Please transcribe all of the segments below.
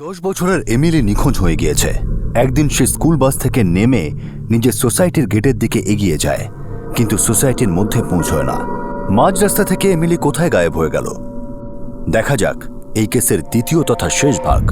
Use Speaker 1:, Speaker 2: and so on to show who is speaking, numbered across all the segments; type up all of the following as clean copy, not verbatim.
Speaker 1: 10 বছরের এমিলি নিখোঁজ হয়ে গিয়েছে। একদিন সে স্কুল বাস থেকে নেমে নিজের সোসাইটির গেটের দিকে এগিয়ে যায়, কিন্তু সোসাইটির মধ্যে পৌঁছয় না। মাঝ রাস্তা থেকে এমিলি কোথায় গায়েব হয়ে গেল? দেখা যাক এই কেসের দ্বিতীয় তথা শেষ ভাগ।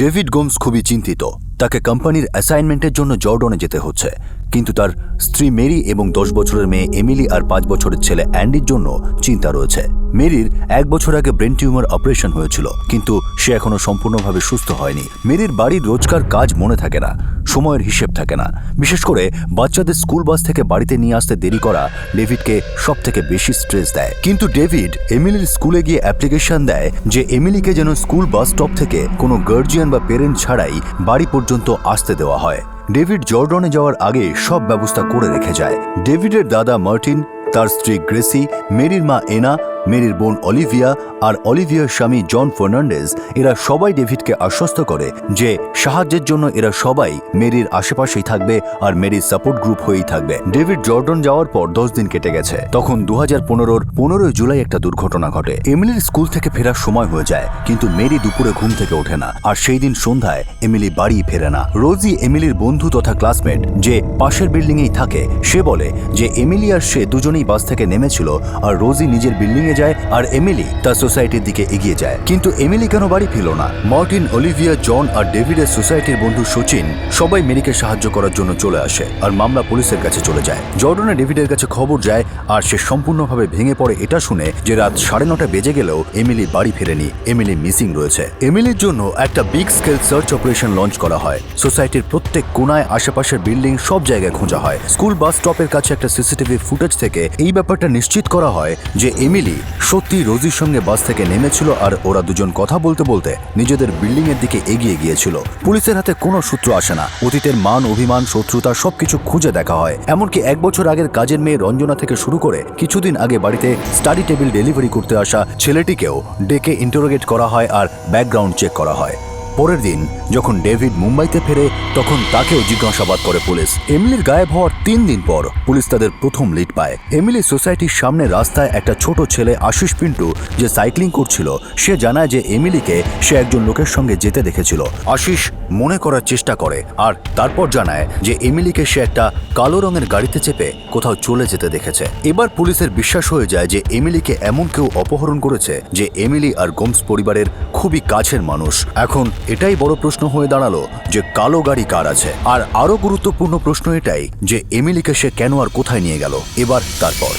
Speaker 1: ডেভিড গোমস খুবই চিন্তিত। তাকে কোম্পানির অ্যাসাইনমেন্টের জন্য জর্ডনে যেতে হচ্ছে, কিন্তু তার স্ত্রী মেরি এবং 10 বছরের মেয়ে এমিলি আর 5 বছরের ছেলে অ্যান্ডির জন্য চিন্তা রয়েছে। মেরির 1 বছর আগে ব্রেন টিউমার অপারেশন হয়েছিল, কিন্তু সে এখনো সম্পূর্ণভাবে সুস্থ হয়নি। মেরির বাড়ির রোজকার কাজ মনে থাকে না, সময়ের হিসেব থাকে না। বিশেষ করে বাচ্চাদের স্কুল বাস থেকে বাড়িতে নিয়ে আসতে দেরি করা ডেভিডকে সব থেকে বেশি স্ট্রেস দেয়। কিন্তু ডেভিড এমিলির স্কুলে গিয়ে অ্যাপ্লিকেশন দেয় যে এমিলিকে যেন স্কুল বাস স্টপ থেকে কোনো গার্জিয়ান বা পেরেন্ট ছাড়াই বাড়ি পর্যন্ত আসতে দেওয়া হয়। ডেভিড জর্ডনে যাওয়ার আগে সব ব্যবস্থা করে রেখে যায়। ডেভিডের দাদা মার্টিন, তার স্ত্রী গ্রেসি, মেরির মা এনা, মেরির বোন অলিভিয়া আর অলিভিয়ার স্বামী জন ফার্নান্ডেজ, এরা সবাই ডেভিডকে আশ্বস্ত করে যে সাহায্যের জন্য এরা সবাই মেরির আশেপাশেই থাকবে আর মেরির সাপোর্ট গ্রুপ হয়েই থাকবে। ডেভিড জর্ডন যাওয়ার পর 10 দিন কেটে গেছে। তখন 2015-র 15 জুলাই একটা দুর্ঘটনা ঘটে। এমিলির স্কুল থেকে ফেরার সময় হয়ে যায়, কিন্তু মেরি দুপুরে ঘুম থেকে ওঠে না, আর সেই দিন সন্ধ্যায় এমিলি বাড়ি ফেরে না। রোজি, এমিলির বন্ধু তথা ক্লাসমেট, যে পাশের বিল্ডিংয়েই থাকে, সে বলে যে এমিলি আর সে দুজনেই বাস থেকে নেমেছিল, আর রোজি নিজের বিল্ডিংয়ে যায় আর এমিলি তার সোসাইটির দিকে এগিয়ে যায়। কিন্তু এমিলি কেন বাড়ি ফিরল না? মার্টিন, অলিভিয়া, জন আর ডেভিডের সোসাইটির বন্ধু সচিন সবাই মেরিকে সাহায্য করার জন্য চলে আসে, আর মামলা পুলিশের কাছে চলে যায়। জর্ডনে ডেভিডের কাছে খবর যায়, আর সে সম্পূর্ণভাবে ভেঙে পড়ে এটা শুনে যে রাত 9:30 বেজে গেলেও এমিলি বাড়ি ফেরেনি, এমিলি মিসিং রয়েছে। এমিলির জন্য একটা big scale search operation launch করা হয়। সোসাইটির প্রত্যেক কোনায়, আশেপাশের বিল্ডিং, সব জায়গায় খোঁজা হয়। স্কুল বাস স্টপের কাছে একটা সিসিটিভি ফুটেজ থেকে এই ব্যাপারটা নিশ্চিত করা হয় যে এমিলি সত্যি রোজির সঙ্গে বাস থেকে নেমেছিল, আর ওরা দুজন কথা বলতে বলতে নিজেদের বিল্ডিং এর দিকে এগিয়ে গিয়েছিল। পুলিশের হাতে কোনো সূত্র আসে না। অতীতের মান, অভিমান, শত্রুতা সবকিছু খুঁজে দেখা হয়। এমনকি 1 বছর আগের কাজের মেয়ে রঞ্জনা থেকে শুরু করে কিছুদিন আগে বাড়িতে স্টাডি টেবিল ডেলিভারি করতে আসা ছেলেটিকেও ডেকে ইন্টারোগেট করা হয় আর ব্যাকগ্রাউন্ড চেক করা হয়। পরের দিন যখন ডেভিড মুম্বাইতে ফেরে, তখন তাকেও জিজ্ঞাসাবাদ করে পুলিশ। এমিলির গায়েব হওয়ার 3 দিন পর পুলিশ তাদের প্রথম লিড পায়। এমিলি সোসাইটির সামনে রাস্তায় একটা ছোট ছেলে আশিস পিন্টু, যে সাইক্লিং করছিল, সে জানায় যে এমিলিকে সে একজন লোকের সঙ্গে যেতে দেখেছিল। আশিস মনে করার চেষ্টা করে, আর তারপর জানায় যে এমিলিকে সে একটা কালো রঙের গাড়িতে চেপে কোথাও চলে যেতে দেখেছে। এবার পুলিশের বিশ্বাস হয়ে যায় যে এমিলিকে এমন কেউ অপহরণ করেছে যে এমিলি আর গোমস পরিবারের খুবই কাছের মানুষ। এখন এটাই বড় প্রশ্ন হয়ে দাঁড়ালো যে কালো গাড়ি কার আছে, আর আরো গুরুত্বপূর্ণ প্রশ্ন এটাই যে এমিলিকে সে কেন আর কোথায় নিয়ে গেল। এবার তারপর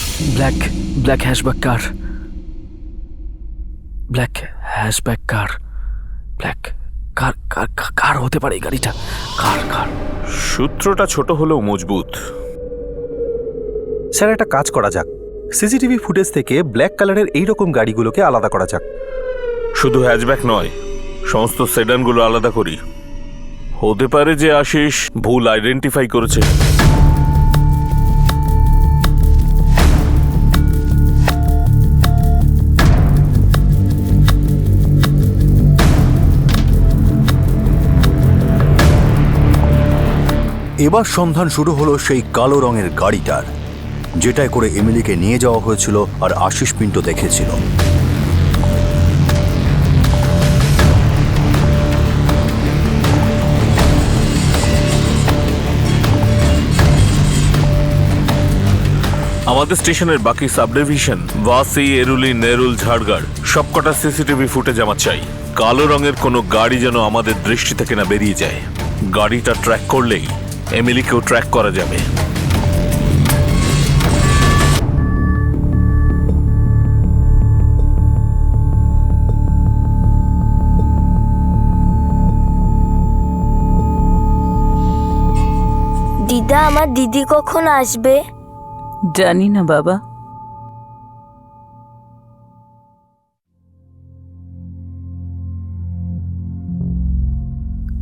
Speaker 2: ব্ল্যাক হ্যাশব্যাক কার, ব্ল্যাক হ্যাশব্যাক কার, ব্ল্যাক কার কার কার হতে পারে এই গাড়িটা? কার?
Speaker 3: সূত্রটা ছোট হলেও মজবুত।
Speaker 4: স্যার, একটা কাজ করা যাক, সিসিটিভি ফুটেজ থেকে ব্ল্যাক কালারের এইরকম গাড়িগুলোকে আলাদা করা যাক।
Speaker 3: শুধু হ্যাচব্যাক নয়, সমস্ত সেডানগুলো আলাদা করি। হতে পারে যে আশিস ভুল আইডেন্টিফাই করেছে।
Speaker 1: এবার সন্ধান শুরু হলো সেই কালো রঙের গাড়িটার, যেটায় করে এমিলিকে নিয়ে যাওয়া হয়েছিল আর আশিস পিন্টু দেখেছিল।
Speaker 3: আমাদের স্টেশনের বাকি সাবডিভিশন ওয়াসি, এরুলি, নেরুল, ঝাড়গাড় সবকটা সিসিটিভি ফুটেজ আমার চাই। কালো রঙের কোনো গাড়ি যেন আমাদের দৃষ্টি থেকে না বেরিয়ে যায়। গাড়িটা ট্র্যাক করলেই এমিলিকেও ট্র্যাক করা যাবে।
Speaker 5: দিদা, আমার দিদি কখন আসবে?
Speaker 6: জানি না বাবা।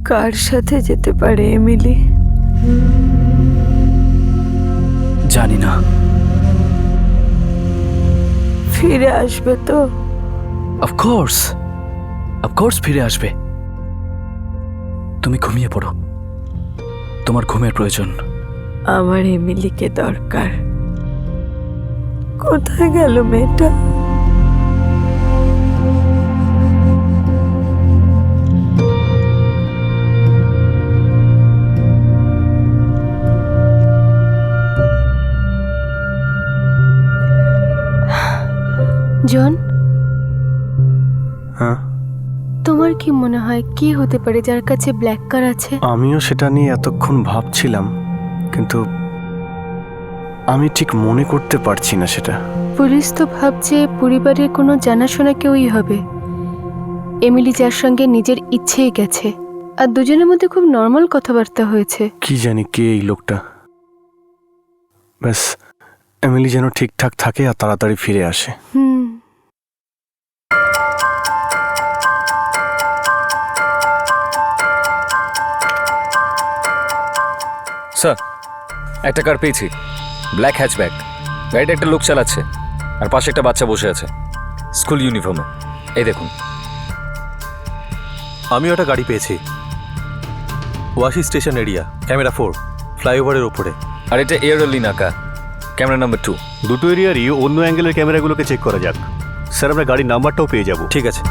Speaker 6: কার সাথে যেতে পারে এমিলি?
Speaker 2: জানি না।
Speaker 6: ফিরে আসবে তো?
Speaker 2: অফকোর্স ফিরে আসবে। তুমি ঘুমিয়ে পড়ো, তোমার ঘুমের প্রয়োজন।
Speaker 6: আমার এমিলিকে দরকার। কোথায় গেল মেয়েটা?
Speaker 7: জন,
Speaker 4: হ্যাঁ,
Speaker 7: তোমার কি মনে হয় কি হতে পারে যার কাছে ব্ল্যাক কার আছে?
Speaker 4: আমিও সেটা নিয়ে এতক্ষণ ভাবছিলাম, কিন্তু আমি ঠিক মনে করতে পারছি না সেটা।
Speaker 7: পুলিশ তো ভাবছে পরিবারের কোনো জানাশোনা কেউই হবে। এমিলি যার সঙ্গে নিজের ইচ্ছেই গেছে, আর দুজনের মধ্যে খুব নর্মাল কথাবার্তা হয়েছে।
Speaker 4: কি জানি কে এই লোকটা। ব্যাস এমিলি যেন ঠিকঠাক থাকে আর তাড়াতাড়ি ফিরে আসে।
Speaker 2: স্যার, একটা কার পেয়েছি, ব্ল্যাক হ্যাচব্যাক। গাড়িটা একটা লোক চালাচ্ছে আর পাশে একটা বাচ্চা বসে আছে স্কুল ইউনিফর্মে। এই দেখুন।
Speaker 4: আমিও একটা গাড়ি পেয়েছি, ওয়াশি স্টেশন এরিয়া, ক্যামেরা 4, ফ্লাইওভারের ওপরে।
Speaker 2: আর এটা এয়ারলি নাকা, ক্যামেরা নাম্বার 2।
Speaker 4: দুটো এরিয়ারই অন্য অ্যাঙ্গেলের ক্যামেরাগুলোকে চেক করা যাক। স্যার, আমরা গাড়ির নাম্বারটাও পেয়ে যাব। ঠিক আছে।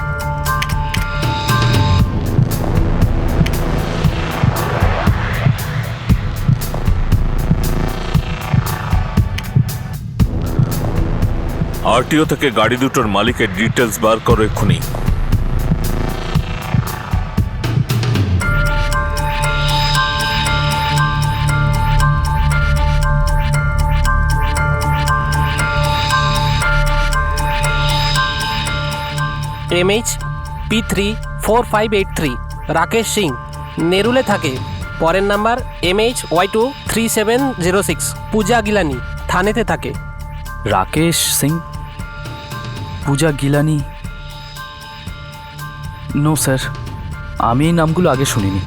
Speaker 3: আরটিও থেকে গাড়ি দুটোর মালিকের ডিটেলস বার করো এক্ষুনি।
Speaker 8: MH P34583 রাকেশ সিং, নেরুলে থাকে। পরের নাম্বার MHY23706 পূজা গিলানি, থানেতে থাকে।
Speaker 2: রাকেশ সিং, পূজা গিলানি? নো স্যার, আমি এই নামগুলো আগে শুনিনি।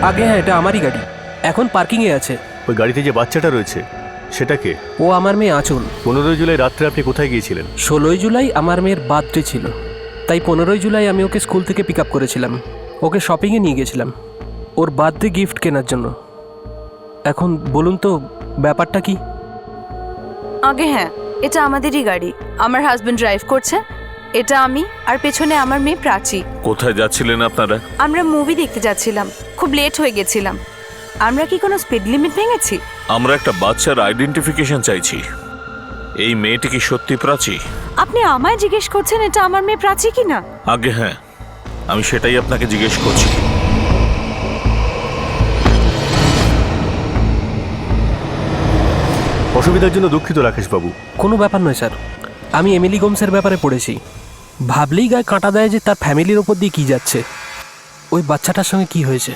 Speaker 8: আগে হ্যাঁ, এটা আমারই গাড়ি, এখন পার্কিংয়ে আছে।
Speaker 4: ওই গাড়িতে যে বাচ্চাটা রয়েছে সেটা কে?
Speaker 8: ও আমার মেয়ে আঁচল।
Speaker 4: 15 জুলাই রাত্রে আপনি কোথায় গিয়েছিলেন?
Speaker 8: 16 জুলাই আমার মেয়ের বার্থডে ছিল, তাই 15 জুলাই আমি ওকে স্কুল থেকে পিক আপ করেছিলাম। ওকে শপিংয়ে নিয়ে গেছিলাম ওর বার্থডে গিফট কেনার জন্য। এখন বলুন তো ব্যাপারটা কি?
Speaker 6: আগে হ্যাঁ, এটা আমাদেরই গাড়ি, আমার হাজবেন্ড ড্রাইভ করছে। এটা আমি, আর পেছনে আমার মেয়ে প্রাচী।
Speaker 3: কোথায় যাচ্ছিলেন আপনারা?
Speaker 6: আমরা মুভি দেখতে যাচ্ছিলাম, খুব লেট হয়ে গেছিলাম। আমরা কি কোনো স্পিড লিমিট ভেঙেছি?
Speaker 3: আমরা একটা বাচ্চার আইডেন্টিফিকেশন চাইছি। এই মেয়েটি কি সত্যি প্রাচী?
Speaker 6: আপনি আমায় জিজ্ঞেস করছেন এটা আমার মেয়ে প্রাচী কি না?
Speaker 3: আগে হ্যাঁ, আমি সেটাই আপনাকে জিজ্ঞেস করছি।
Speaker 4: অসুবিধার জন্য দুঃখিত রাকেশ বাবু।
Speaker 8: কোনো ব্যাপার নয় স্যার, আমি এমিলি গোমসের ব্যাপারে পড়েছি। ভাবলেই গায়ে কাঁটা দেয় যে তার ফ্যামিলির ওপর দিয়ে কী যাচ্ছে। ওই বাচ্চাটার সঙ্গে কি হয়েছে?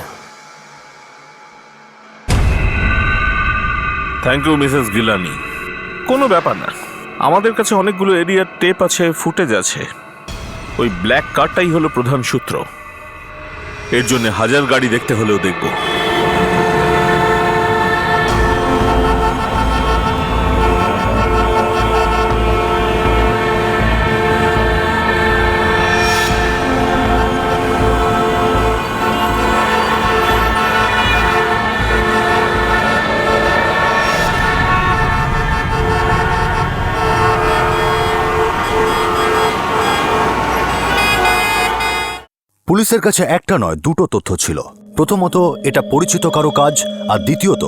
Speaker 3: Thank you Mrs Gilani. কোনো ব্যাপার না, আমাদের কাছে অনেকগুলো এরিয়ার টেপ আছে, ফুটেজ আছে। ওই ব্ল্যাক কারটাই হলো প্রধান সূত্র। এর জন্য 1000 গাড়ি দেখতে হলেও দেখব।
Speaker 1: পুলিশের কাছে একটা নয়, দুটো তথ্য ছিল। প্রথমত, এটা পরিচিত কারো কাজ, আর দ্বিতীয়ত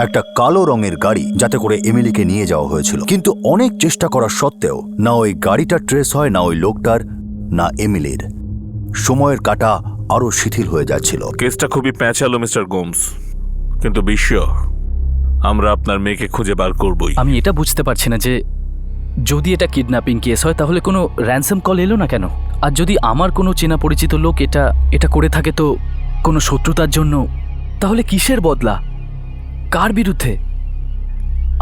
Speaker 1: একটা কালো রঙের গাড়ি যাতে করে এমিলিকে নিয়ে যাওয়া হয়েছিল। কিন্তু অনেক চেষ্টা করা সত্ত্বেও না ওই গাড়িটা ট্রেস হয়, না ওই লোকটার, না এমিলির। সময়ের কাঁটা আরো শিথিল হয়ে যাচ্ছিল।
Speaker 3: কেসটা খুবই প্যাঁচালো মিস্টার গোমস, কিন্তু বিশ্ব, আমরা আপনার মেয়েকে খুঁজে বার করবই।
Speaker 2: আমি এটা বুঝতে পারছি না যে যদি এটা কিডন্যাপিং কেস হয় তাহলে কোনো র্যানসাম কল এলো না কেন? আর যদি আমার কোনো চেনা পরিচিত লোক এটা করে থাকে তো কোনো শত্রুতার জন্য, তাহলে কিসের বদলা, কার বিরুদ্ধে?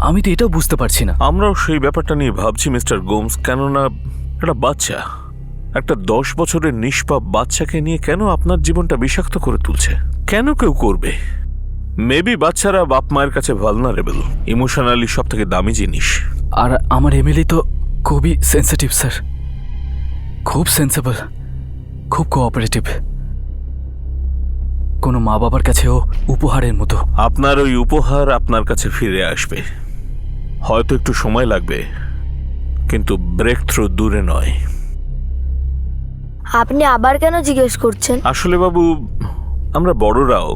Speaker 2: আমি তো এটাও বুঝতে পারছি না।
Speaker 3: আমরাও সেই ব্যাপারটা নিয়ে ভাবছি মিস্টার গোমস। কেননা একটা বাচ্চা, একটা 10 বছরের নিষ্পাপ বাচ্চাকে নিয়ে কেন আপনার জীবনটা বিষাক্ত করে তুলছে? কেন কেউ করবে? মেবি বাচ্চারা বাপ মায়ের কাছে ভালনারেবল, ইমোশনালি সব থেকে দামি জিনিস।
Speaker 2: আর আমার এমিলি তো খুবই সেন্সিটিভ স্যার, খুব সেন্সিবল, খুব কোঅপারেটিভ। কোনো মা বাবার কাছেও উপহারের মতো।
Speaker 3: আপনার ওই উপহার আপনার কাছে ফিরে আসবে, হয়তো একটু সময় লাগবে, কিন্তু ব্রেক থ্রু দূরে নয়।
Speaker 5: আপনি আবার কেন জিজ্ঞেস করছেন?
Speaker 3: আসলে বাবু, আমরা বড়রাও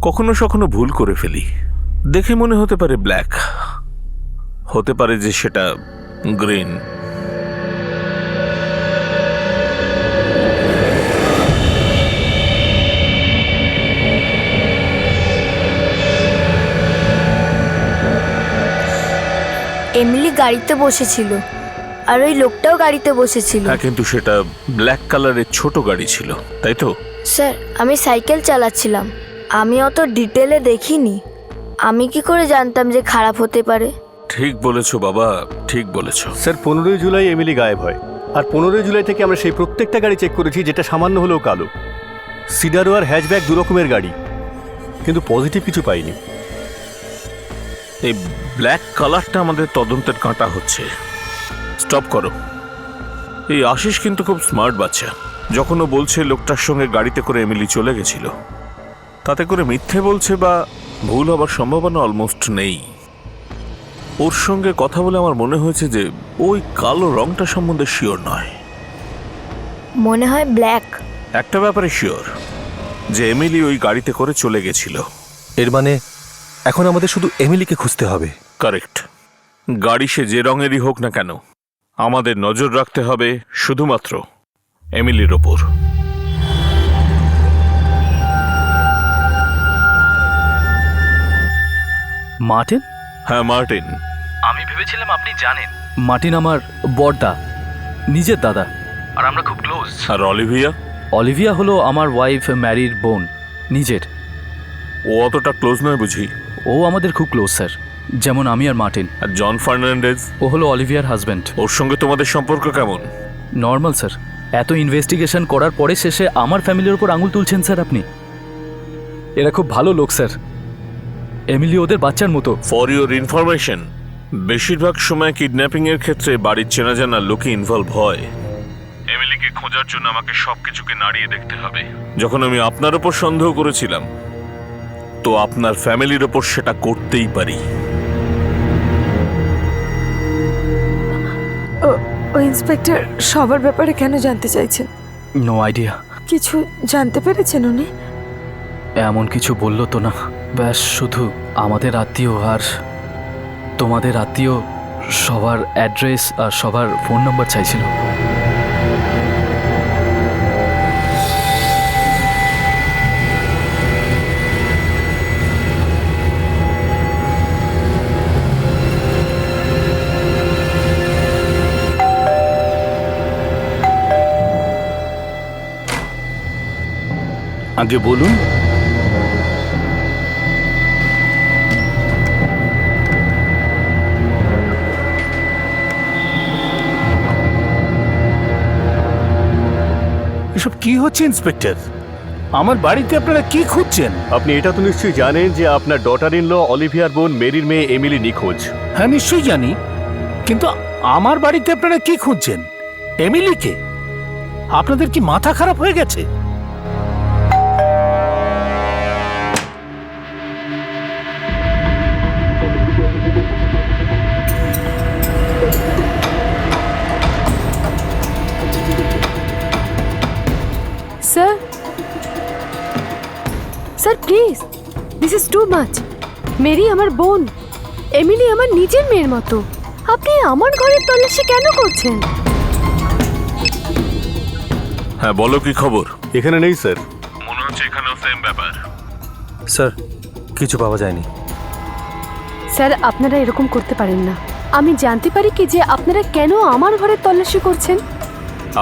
Speaker 3: কখনো সখনো ভুল করে ফেলি। দেখে মনে হতে পারে ব্ল্যাক, হতে পারে যে সেটা গ্রিন।
Speaker 5: এমিলি গাড়িতে বসেছিল আর ওই লোকটাও গাড়িতে বসেছিল।
Speaker 3: হ্যাঁ, কিন্তু সেটা ব্ল্যাক কালারের ছোট গাড়ি ছিল, তাই তো?
Speaker 5: স্যার, আমি সাইকেল চালাচ্ছিলাম, আমি অত ডিটেলে দেখিনি। আমি কি করে জানতাম যে খারাপ হতে পারে?
Speaker 3: ঠিক বলেছো বাবা, ঠিক বলেছো।
Speaker 9: স্যার 15ই জুলাই এমিলি গায়েব হয়, আর 15ই জুলাই থেকে আমরা সেই প্রত্যেকটা গাড়ি চেক করেছি যেটা সামান্য হলেও কালো। সিডারো আর হ্যাচব্যাক দু রকমের গাড়ি, কিন্তু পজিটিভ কিছু পাইনি।
Speaker 3: এই ব্ল্যাক কালারটা আমাদের তদন্তের কাঁটা হচ্ছে। স্টপ করো। এই আশিস কিন্তু খুব স্মার্ট বাচ্চা। যখন ও বলছে লোকটার সঙ্গে গাড়িতে করে এমিলি চলে গেছিল, তাতে করে মিথ্যে বলছে বা ভুল হবার সম্ভাবনা অলমোস্ট নেই। ওর সঙ্গে কথা বলে আমার মনে হয়েছে যে ওই কালো রংটা সম্বন্ধে শিওর নয়।
Speaker 5: মনে হয় ব্ল্যাক।
Speaker 3: একটা ব্যাপারে শিওর, যে এমিলি ওই গাড়িতে করে চলে গেছিল।
Speaker 10: এর মানে এখন আমাদের শুধু এমিলিকে খুঁজতে হবে।
Speaker 3: কারেক্ট। গাড়ি সে যে রঙেরই হোক না কেন, আমাদের নজর রাখতে হবে শুধুমাত্র এমিলির ওপর।
Speaker 2: মার্টিন?
Speaker 3: হ্যাঁ, মার্টিন।
Speaker 2: আমি ভেবেছিলাম আপনি জানেন। মার্টিন আমার বড়দা, নিজের দাদা, আর আমরা খুব ক্লোজ।
Speaker 3: আর অলিভিয়া?
Speaker 2: অলিভিয়া হলো আমার ওয়াইফ ম্যারির বোন, নিজের।
Speaker 3: ও অতটা ক্লোজ নয় বুঝি?
Speaker 2: ও আমাদের খুব ক্লোজ স্যার, যেমন আমি আর মার্টিন।
Speaker 3: আর জন ফার্নান্ডেজ?
Speaker 2: ও হলো অলিভিয়ার হাজব্যান্ড।
Speaker 3: ওর সঙ্গে তোমাদের সম্পর্ক কেমন?
Speaker 2: Normal sir. এত ইনভেস্টিগেশন করার পরে শেষে আমার ফ্যামিলির উপর আঙুল তুলছেন স্যার আপনি? এরা খুব ভালো লোক স্যার, এমিলি ওদের বাচ্চার মতো।
Speaker 3: ফর ইউর ইনফরমেশন, বেশিরভাগ সময় কিডন্যাপিং এর ক্ষেত্রে বাড়ির চেনা জানা লোকে ইনভলভ হয়। এমিলিকে খোঁজার জন্য আমাকে সবকিছুকে নাড়িয়ে দেখতে হবে। যখন আমি আপনার উপর সন্দেহ করেছিলাম, তো আপনার ফ্যামিলির ওপর সেটা করতেই পারি।
Speaker 11: ও ইন্সপেক্টর সবার ব্যাপারে কেন জানতে চাইছেন?
Speaker 2: No idea.
Speaker 11: কিছু জানতে পেরেছেন উনি?
Speaker 2: এমন কিছু বললো তো না, ব্যাস শুধু আমাদের আত্মীয় আর তোমাদের আত্মীয় সবার অ্যাড্রেস আর সবার ফোন নম্বর চাইছিল।
Speaker 9: আগে বলুন।
Speaker 12: এসব কি হচ্ছে ইন্সপেক্টর? আমার বাড়িতে আপনারা কি খুঁজছেন?
Speaker 9: আপনি এটা তো নিশ্চয়ই জানেন যে আপনার ডটার ইন ল অলিভিয়ার বোন মেরির মেয়ে এমিলি নিখোঁজ।
Speaker 12: হ্যাঁ, নিশ্চয়ই জানি, কিন্তু আমার বাড়িতে আপনারা কি খুঁজছেন? এমিলিকে? আপনাদের কি মাথা খারাপ হয়ে গেছে?
Speaker 7: Sir, sir please, this is too much. Mary আমার বোন, এমিলি আমার নিজের মেয়ের মতো। আপনি আমার ঘরের তল্লাশি কেন করছেন?
Speaker 3: হ্যাঁ, বলো কি খবর?
Speaker 9: এখানে নেই স্যার।
Speaker 3: মনে হচ্ছে এখানেও সেম ব্যাপার।
Speaker 10: স্যার, কিছু পাওয়া যায়নি।
Speaker 7: স্যার, আপনারা এরকম করতে পারেন না। আমি জানতে পারি কি যে আপনারা কেন আমার ঘরের তল্লাশি করছেন?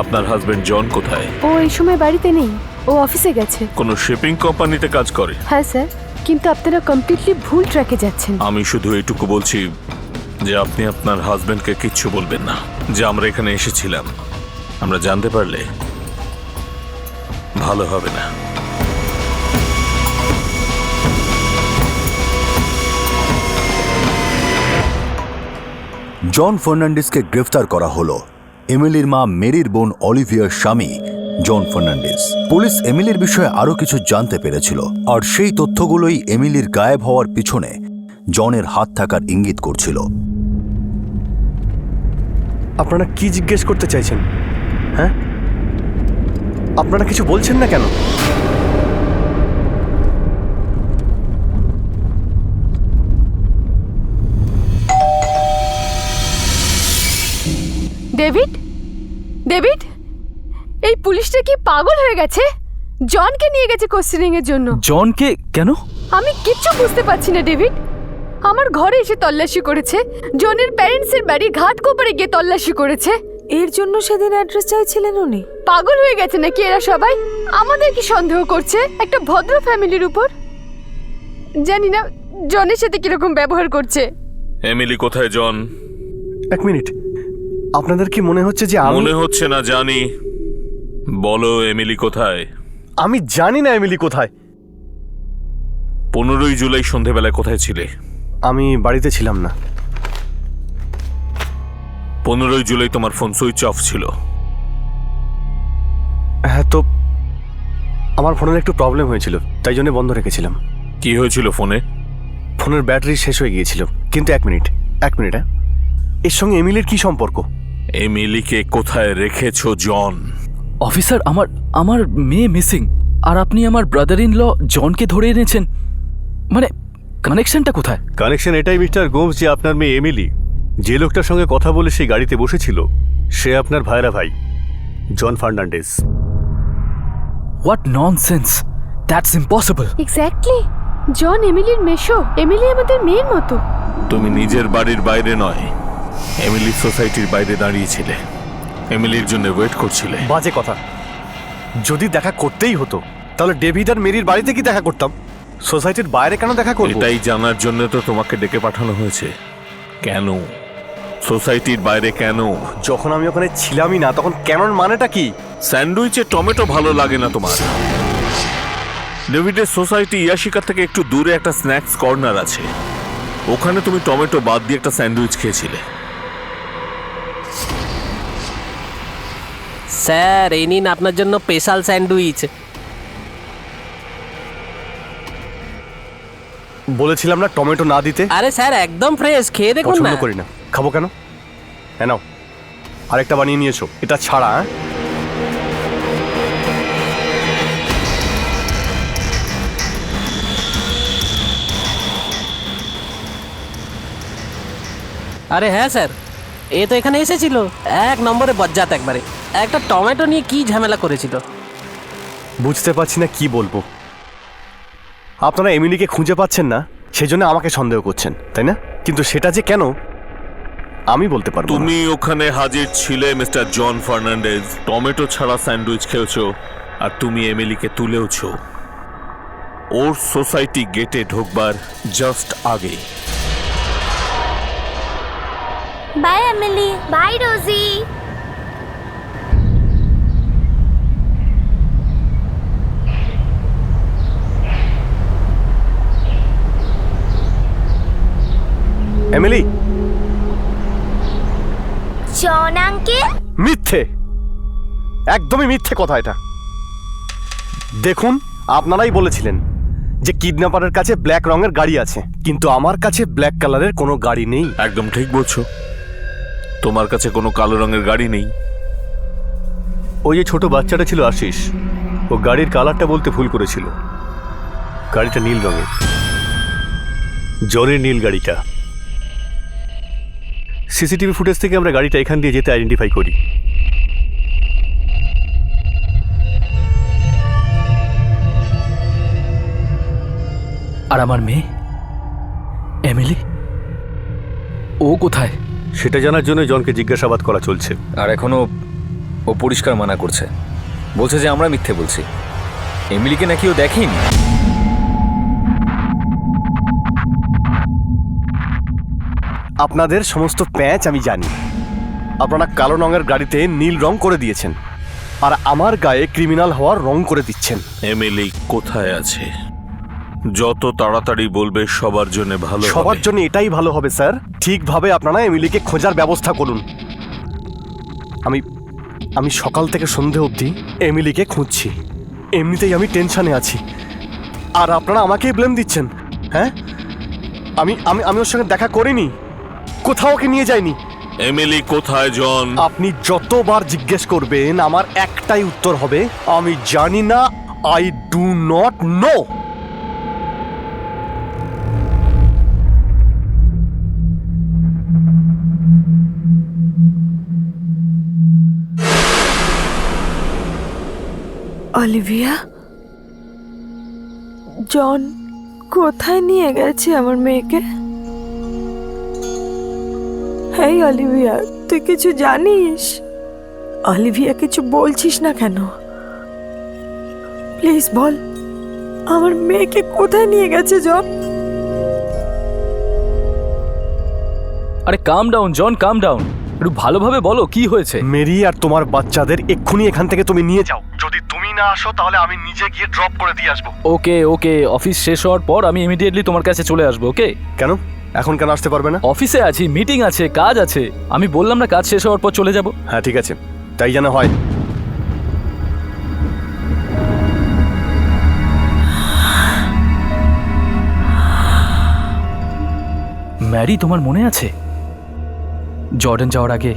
Speaker 3: আপনার হাজবেন্ড জন কোথায়?
Speaker 7: ও এই সময় বাড়িতে নেই, ও অফিসে গেছে।
Speaker 3: কোনো শিপিং কোম্পানিতে কাজ করে?
Speaker 7: হ্যাঁ স্যার, কিন্তু আপনারা কমপ্লিটলি ভুল ট্র্যাকে যাচ্ছেন।
Speaker 3: আমি শুধু এইটুকু বলছি যে আপনি আপনার হাজবেন্ডকে কিচ্ছু বলবেন না যে আমরা এখানে এসেছিলাম। আমরা জানতে পারলে ভালো হবে না।
Speaker 1: জন ফার্নান্ডিসকে গ্রেফতার করা হলো। এমিলির মা মেরির বোন অলিভিয়ার স্বামী জন ফার্নান্ডেজ। পুলিশ এমিলির বিষয়ে আরো কিছু জানতে পেরেছিল, আর সেই তথ্যগুলোই এমিলির গায়েব হওয়ার পিছনে জনের হাত থাকার ইঙ্গিত করছিল।
Speaker 4: আপনারা কি জিজ্ঞেস করতে চাইছেন? হ্যাঁ, আপনারা কিছু বলছেন না কেন?
Speaker 7: ডেভিড, ডেভিড, এই পুলিশটা কি পাগল হয়ে গেছে? জনকে নিয়ে গেছে কোশ্চেনিং এর জন্য।
Speaker 2: জনকে কেন?
Speaker 7: আমি কিচ্ছু বুঝতে পারছি না ডেভিড। আমার ঘরে এসে তল্লাশি করেছে, জনের প্যারেন্টসের বাড়ি ঘাটকোপারে গিয়ে তল্লাশি করেছে।
Speaker 11: এর জন্য সেদিন অ্যাড্রেস চাইছিলেন উনি?
Speaker 7: পাগল হয়ে গেছে নাকি এরা সবাই? আমাদের কি সন্দেহ করছে একটা ভদ্র ফ্যামিলির উপর? জানি না জনের সাথে কিরকম ব্যবহার করছে।
Speaker 3: এমিলি কোথায় জন?
Speaker 4: এক মিনিট, আপনাদের কি মনে হচ্ছে যে
Speaker 3: মনে হচ্ছে না জানি। বলো এমিলি কোথায়?
Speaker 4: আমি জানি না এমিলি কোথায়।
Speaker 3: 15ই জুলাই সন্ধেবেলায় কোথায় ছিলে?
Speaker 4: আমি বাড়িতে ছিলাম না।
Speaker 3: 15ই জুলাই তোমার ফোন সুইচ অফ ছিল।
Speaker 4: হ্যাঁ, তো আমার ফোনের একটু প্রবলেম হয়েছিল, তাই জন্য বন্ধ রেখেছিলাম।
Speaker 3: কি হয়েছিল ফোনে?
Speaker 4: ফোনের ব্যাটারি শেষ হয়ে গিয়েছিল। কিন্তু এক মিনিট, হ্যাঁ, এর সঙ্গে এমিলির কি সম্পর্ক?
Speaker 3: এমিলিকে কোথায় রেখেছো জন?
Speaker 2: অফিসার, আমার মেয়ে মিসিং, আর আপনি আমার ব্রাদার ইন ল জনকে ধরে এনেছেন। মানে কানেকশনটা কোথায়?
Speaker 9: কানেকশন এটাই মিস্টার গোমস যে আপনার মেয়ে এমিলি যে লোকটার সঙ্গে কথা বলে সেই গাড়িতে বসেছিল, সে আপনার ভাইরা ভাই John Fernandez.
Speaker 2: What nonsense, that's impossible.
Speaker 7: Exactly, John এমিলির মেশো, এমিলি আমাদের মেয়ের মতো।
Speaker 3: তুমি নিজের বাড়ির বাইরে নয়, এমিলির সোসাইটির বাইরে দাঁড়িয়েছিলে, এমিলির জন্য ওয়েট করছিলে।
Speaker 4: বাজে কথা। যদি দেখা করতেই হতো তাহলে ডেভিড আর মেরির বাড়িতে কি দেখা করতাম? সোসাইটির বাইরে কেন দেখা করব?
Speaker 3: এটাই জানার জন্য তো তোমাকে ডেকে পাঠানো হয়েছে। কেন সোসাইটির বাইরে কেন?
Speaker 4: যখন আমি ওখানে ছিলামই না তখন কেনর মানেটা কি?
Speaker 3: স্যান্ডউইচে টমেটো ভালো লাগে না তোমার? ডেভিডের সোসাইটি ইয়াশিকা থেকে একটু দূরে একটা স্ন্যাক্স কর্নার আছে, ওখানে তুমি টমেটো বাদ দিয়ে একটা স্যান্ডউইচ খেয়েছিলে।
Speaker 8: স্যার, এই নিন আপনার জন্য স্পেশাল স্যান্ডউইচ।
Speaker 4: বলেছিলাম না টমেটো না দিতে।
Speaker 8: আরে স্যার, একদম ফ্রেশ, খেয়ে দেখুন না।
Speaker 4: পছন্দ করি না। খাবো কেন? হ্যাঁ, নাও আরেকটা বানিয়ে নিয়েছো, এটা ছাড়া।
Speaker 8: আরে হ্যাঁ স্যার, এ তো এখানে এসেছিল, এক নম্বরে বজ্জাত একবারে। একটা টমেটো নিয়ে কি ঝামেলা করেছিল।
Speaker 4: বুঝতে পারছি না কি বলবো। আপনারা এমিলিকে খুঁজে পাচ্ছেন না, সেজন্য আমাকে সন্দেহ করছেন, তাই না? কিন্তু সেটা যে কেন আমি বলতে পারবো না।
Speaker 3: তুমি ওখানে হাজির ছিলে মিস্টার জন ফার্নান্ডেজ, টমেটো ছাড়া স্যান্ডউইচ খেয়েছো, আর তুমি এমিলিকে তুলেওছো ওর সোসাইটি গেটে ঢোকবার জাস্ট আগে।
Speaker 5: Bye Emily, bye Rosie.
Speaker 4: Emily.
Speaker 5: John uncle.
Speaker 4: মিথ্যে, একদমই মিথ্যে কথা এটা। দেখুন, আপনারাই বলেছিলেন যে কিডন্যাপারের কাছে ব্ল্যাক রঙের গাড়ি আছে, কিন্তু আমার কাছে ব্ল্যাক কালারের কোনো গাড়ি নেই।
Speaker 3: একদম ঠিক বলছো, তোমার কাছে কোনো কালো রঙের গাড়ি নেই।
Speaker 9: ওই যে ছোট বাচ্চাটা ছিল আশিস, ও গাড়ির কালারটা বলতে ভুল করেছিল। গাড়িটা নীল রঙের, জনের নীল গাড়িটা। সিসিটিভি ফুটেজ থেকে আমরা গাড়িটা এখান দিয়ে যেতে আইডেন্টিফাই করি।
Speaker 2: আর আমার মেয়ে এমিলি, ও কোথায়?
Speaker 9: সেটা জানার জন্য জনকে জিজ্ঞাসাবাদ করা চলছে।
Speaker 10: আর এখনো ও পরিষ্কার মানা করছে, বলছে যে আমরা মিথ্যে বলছি। এমিলিকে নাকি ও দেখেনি।
Speaker 4: আপনাদের সমস্ত প্যাঁচ আমি জানি। আপনারা কালো রঙের গাড়িতে নীল রং করে দিয়েছেন, আর আমার গায়ে ক্রিমিনাল হওয়ার রং করে দিচ্ছেন।
Speaker 3: এমিলি কোথায় আছে? যত তাড়াতাড়ি বলবে সবার জন্য ভালো হবে।
Speaker 4: সবার জন্য এটাই ভালো হবে স্যার। ঠিকভাবে আপনারা এমিলিকে খোঁজার ব্যবস্থা করুন। আমি সকাল থেকে সন্ধে অবধি এমিলিকে খুঁজছি। এমনিতেই আমি টেনশনে আছি, আর আপনারা আমাকেই ব্লেম দিচ্ছেন। হ্যাঁ, আমি আমি আমি ওর সঙ্গে দেখা করিনি, কোথাও ওকে নিয়ে যাইনি।
Speaker 3: এমিলি কোথায় জন?
Speaker 4: আপনি যতবার জিজ্ঞেস করবেন আমার একটাই উত্তর হবে, আমি জানি না, I do not know.
Speaker 11: Olivia, John কোথায় নিয়ে গেছে আমার মেয়েকে? হেই অলিভিয়া, তুই কিছু জানিস? অলিভিয়া, কিছু বলছিস না কেন? প্লিজ বল, আমার মেয়েকে কোথায় নিয়ে গেছে জন?
Speaker 2: আরে কাম ডাউন জন, কাম ডাউন, একটু ভালোভাবে বলো কি হয়েছে।
Speaker 4: মেরি আর তোমার বাচ্চাদের এক্ষুনি এখান থেকে তুমি নিয়ে যাও। যদি তুমি না আসো তাহলে আমি নিজে গিয়ে ড্রপ করে দিয়ে আসবো।
Speaker 2: ওকে ওকে, অফিস শেষ হওয়ার পর আমি ইমিডিয়েটলি তোমার কাছে চলে আসবো। ওকে?
Speaker 4: কেন এখন কেন আসতে পারবে না?
Speaker 2: অফিসে আছি, মিটিং আছে, কাজ আছে। আমি বললাম না কাজ শেষ হওয়ার পর চলে যাব।
Speaker 4: হ্যাঁ ঠিক আছে, তাই যেন হয়।
Speaker 2: ম্যারি, তোমার মনে আছে জর্ডান যাওয়ার আগে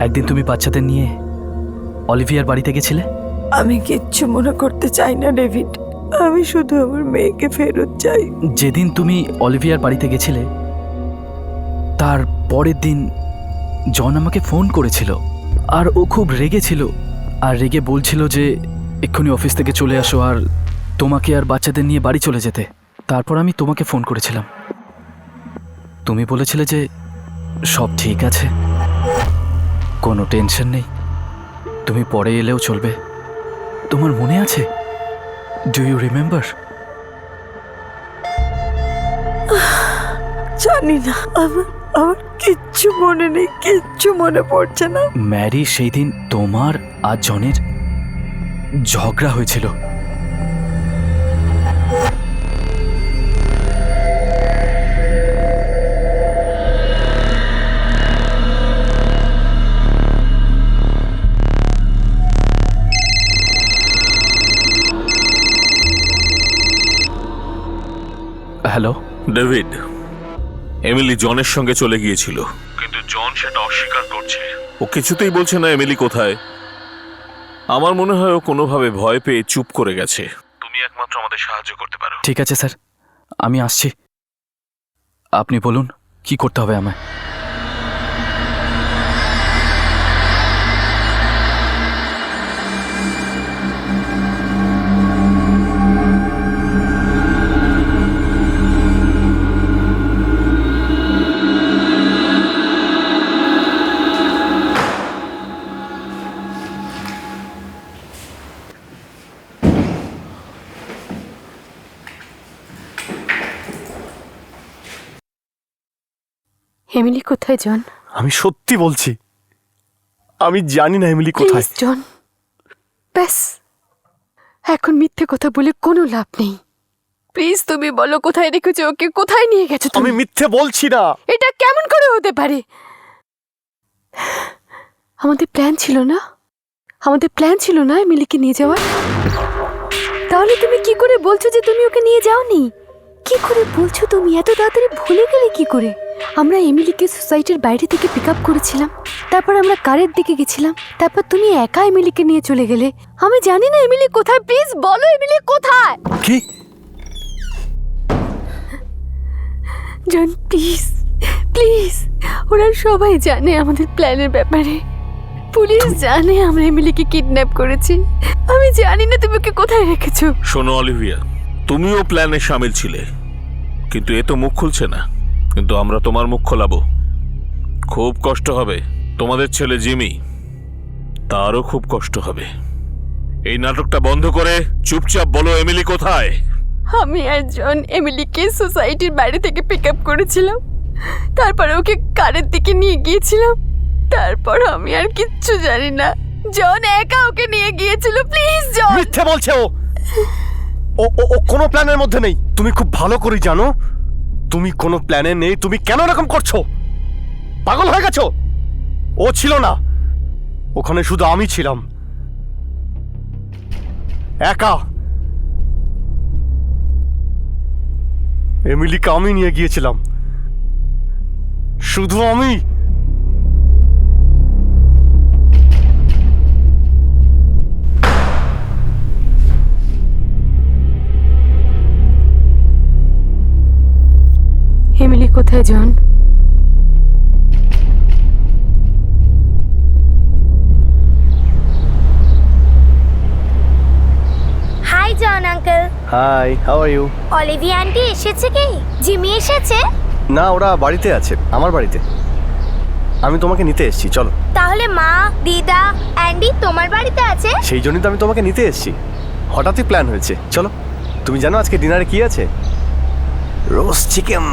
Speaker 2: একদিন তুমি বাচ্চাদের নিয়ে অলিভিয়ার বাড়িতে গেছিলে?
Speaker 11: আমি কিচ্ছু মনে করতে চাই না ডেভিড, আমি শুধু আমার মেয়েকে ফেরত চাই।
Speaker 2: যেদিন তুমি অলিভিয়ার বাড়িতে গেছিলে তার পরের দিন জন আমাকে ফোন করেছিল, আর ও খুব রেগেছিল, আর রেগে বলছিল যে এক্ষুনি অফিস থেকে চলে আসো আর তোমাকে আর বাচ্চাদের নিয়ে বাড়ি চলে যেতে। তারপর আমি তোমাকে ফোন করেছিলাম, তুমি বলেছিলে যে সব ঠিক আছে, কোনো টেনশন নেই, তুমি পরে এলেও চলবে। তোমার মনে আছে? Do you remember?
Speaker 11: জানি না, আমার কিচ্ছু মনে নেই, কিচ্ছু মনে পড়ছে না।
Speaker 2: ম্যারি, সেই দিন তোমার আর জনের ঝগড়া হয়েছিল। হ্যালো
Speaker 3: ডেভিড, এমিলি জনের সঙ্গে চলে গিয়েছিল, কিন্তু জন সেটা অস্বীকার করছে। ও কিছুতেই বলছে না এমিলি কোথায়। আমার মনে হয় ও কোনোভাবে ভয় পেয়ে চুপ করে গেছে। তুমি একমাত্র আমাদের সাহায্য করতে পারো।
Speaker 2: ঠিক আছে স্যার, আমি আসছি। আপনি বলুন কি করতে হবে আমায়।
Speaker 7: এমিলি কোথায় জন?
Speaker 4: আমি সত্যি বলছি, আমি জানি না এমিলি কোথায়।
Speaker 7: প্লিজ জন, ব্যাস, এখন মিথ্যে কথা বলে কোনো লাভ নেই। প্লিজ তুমি বলো কোথায় রেখেছো ওকে, কোথায় নিয়ে গেছো তুমি?
Speaker 4: আমি মিথ্যে বলছি না।
Speaker 7: এটা কেমন করে হতে পারে? আমাদের প্ল্যান ছিল না, আমাদের প্ল্যান ছিল না এমিলিকে নিয়ে যাওয়ার। তাহলে তুমি কি করে বলছো যে তুমি ওকে নিয়ে যাওনি? কি করে বলছো তুমি? এত তাড়াতাড়ি ভুলে গেলে কি করে? আমরা এমিলিকে সোসাইটির বাইরে থেকে পিক আপ করেছিলাম, তারপর আমরা কারের দিকে গেছিলাম, তারপর তুমি একা এমিলিকে নিয়ে চলে গেলে। আমি জানি না এমিলি কোথায়, প্লিজ বলো এমিলি কোথায়।
Speaker 4: কি?
Speaker 7: জন প্লিজ প্লিজ, ওরা সবাই জানে আমাদের প্ল্যানের ব্যাপারে। পুলিশ জানে আমরা এমিলিকে কিডন্যাপ করেছি। আমি জানি না তুমি ওকে কোথায় রেখেছো।
Speaker 3: শোনো অলিভিয়া, তুমিও প্ল্যানে সামিল ছিলে, কিন্তু এ তো মুখ খুলছে না। কিন্তু আমরা তোমার মুখ খোলাবো। খুব কষ্ট হবে। তোমাদের ছেলে জিমি, তারও খুব কষ্ট হবে। এই নাটকটা বন্ধ করে চুপচাপ বলো এমিলি কোথায়।
Speaker 7: আমি আর জন এমিলিকে সোসাইটির বাইরে থেকে পিক আপ করেছিলাম, তারপরে ওকে কারের দিকে নিয়ে গিয়েছিলাম, তারপর আমি আর কিচ্ছু জানি না। জন একা ওকে নিয়ে গিয়েছিল। Please John.
Speaker 4: মিথ্যে বলছে ও। ও কোনো প্ল্যানের মধ্যে নেই। তুমি খুব ভালো করে জানো তুমি কোনো প্ল্যানে নেই। তুমি কেন এরকম করছো? পাগল হয়ে গেছো? ও ছিল না, ওখানে শুধু আমি ছিলাম, একা। এমিলিকে আমি নিয়ে গিয়েছিলাম, শুধু আমি।
Speaker 7: এমিলি কোথায় John?
Speaker 5: Hi John uncle.
Speaker 4: Hi, how are you?
Speaker 5: Olivia aunty এসেছে কি? জিমি এসেছে?
Speaker 4: না, ওরা বাড়িতে আছে, আমার বাড়িতে। আমি তোমাকে নিতে এসেছি, চলো।
Speaker 5: তাহলে মা, দিদা, অ্যান্ডি তোমার বাড়িতে আছে?
Speaker 4: সেই জন্যই তো আমি তোমাকে নিতে এসেছি। হঠাৎই প্ল্যান হয়েছে, চলো। তুমি জানো আজকে ডিনারে কি আছে? Roast chicken.